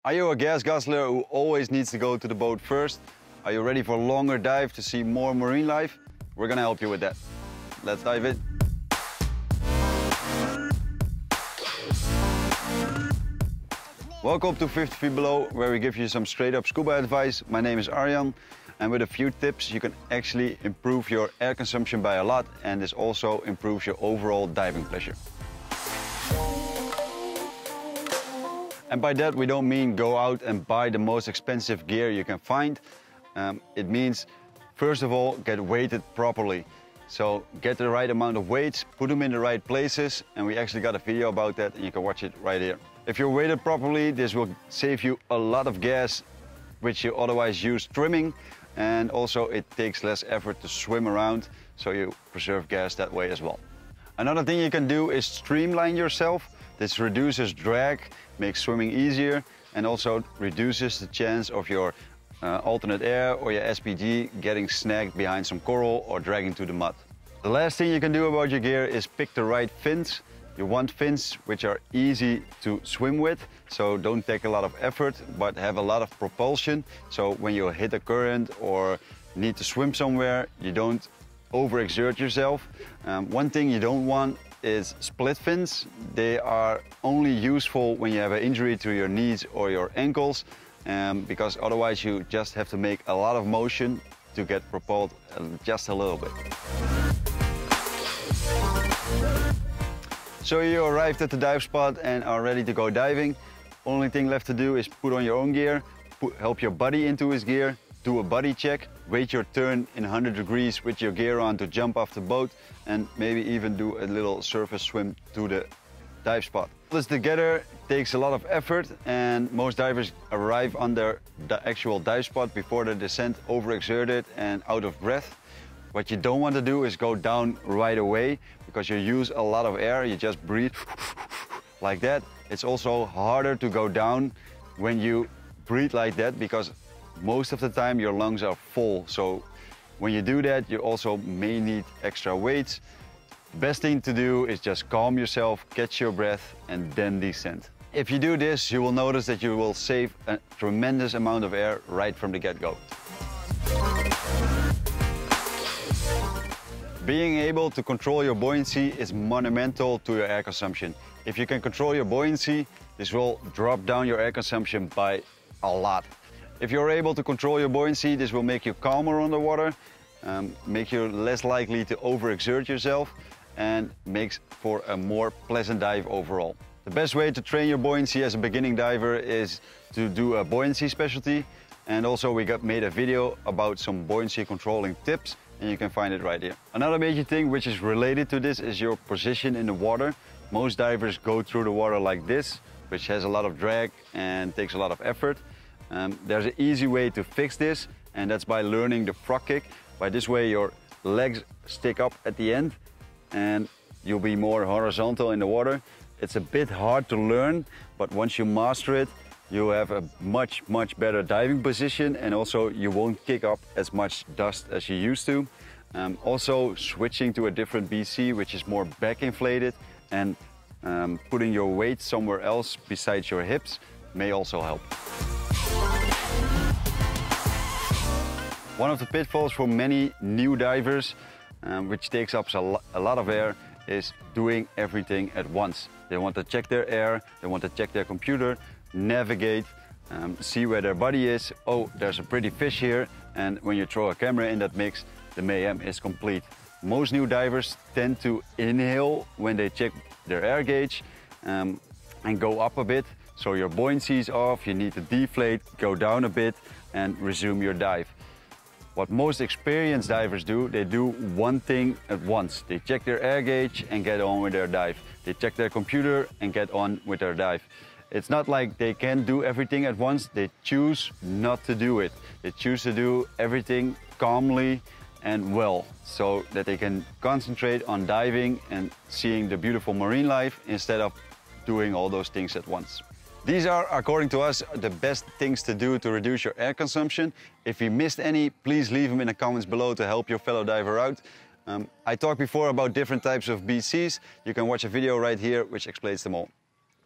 Are you a gas guzzler who always needs to go to the boat first? Are you ready for a longer dive to see more marine life? We're gonna help you with that. Let's dive in. Welcome to 50 Feet Below, where we give you some straight up scuba advice. My name is Arjan, and with a few tips you can actually improve your air consumption by a lot, and this also improves your overall diving pleasure. And by that we don't mean go out and buy the most expensive gear you can find. It means, first of all, get weighted properly. So get the right amount of weights, put them in the right places, and we actually got a video about that and you can watch it right here. If you're weighted properly, this will save you a lot of gas, which you otherwise use swimming, and also it takes less effort to swim around, so you preserve gas that way as well. Another thing you can do is streamline yourself. This reduces drag, makes swimming easier, and also reduces the chance of your alternate air or your SPG getting snagged behind some coral or dragging to the mud. The last thing you can do about your gear is pick the right fins. You want fins which are easy to swim with, so don't take a lot of effort, but have a lot of propulsion. So when you hit a current or need to swim somewhere, you don't overexert yourself. One thing you don't want is split fins. They are only useful when you have an injury to your knees or your ankles, because otherwise you just have to make a lot of motion to get propelled just a little bit. So you arrived at the dive spot and are ready to go diving. Only thing left to do is put on your own gear, help your buddy into his gear, do a buddy check, wait your turn in 100 degrees with your gear on to jump off the boat, and maybe even do a little surface swim to the dive spot. This together takes a lot of effort, and most divers arrive on the actual dive spot before the descent overexerted and out of breath. What you don't want to do is go down right away, because you use a lot of air, you just breathe like that. It's also harder to go down when you breathe like that, because most of the time your lungs are full. So when you do that, you also may need extra weights. Best thing to do is just calm yourself, catch your breath, and then descend. If you do this, you will notice that you will save a tremendous amount of air right from the get-go. Being able to control your buoyancy is monumental to your air consumption. If you can control your buoyancy, this will drop down your air consumption by a lot. If you're able to control your buoyancy, this will make you calmer underwater, make you less likely to overexert yourself, and makes for a more pleasant dive overall. The best way to train your buoyancy as a beginning diver is to do a buoyancy specialty, and also we made a video about some buoyancy controlling tips, and you can find it right here. Another major thing which is related to this is your position in the water. Most divers go through the water like this, which has a lot of drag and takes a lot of effort. There's an easy way to fix this, and that's by learning the frog kick. By this way your legs stick up at the end and you'll be more horizontal in the water. It's a bit hard to learn, but once you master it, you have a much better diving position, and also you won't kick up as much dust as you used to. Also switching to a different BC, which is more back inflated, and putting your weight somewhere else besides your hips may also help. One of the pitfalls for many new divers, which takes up a lot of air, is doing everything at once. They want to check their air, they want to check their computer, navigate, see where their buddy is. Oh, there's a pretty fish here, and when you throw a camera in that mix, the mayhem is complete. Most new divers tend to inhale when they check their air gauge and go up a bit. So your buoyancy is off, you need to deflate, go down a bit, and resume your dive. What most experienced divers do, they do one thing at once. They check their air gauge and get on with their dive. They check their computer and get on with their dive. It's not like they can do everything at once, they choose not to do it. They choose to do everything calmly and well, so that they can concentrate on diving and seeing the beautiful marine life instead of doing all those things at once. These are, according to us, the best things to do to reduce your air consumption. If you missed any, please leave them in the comments below to help your fellow diver out. I talked before about different types of BCs. You can watch a video right here which explains them all.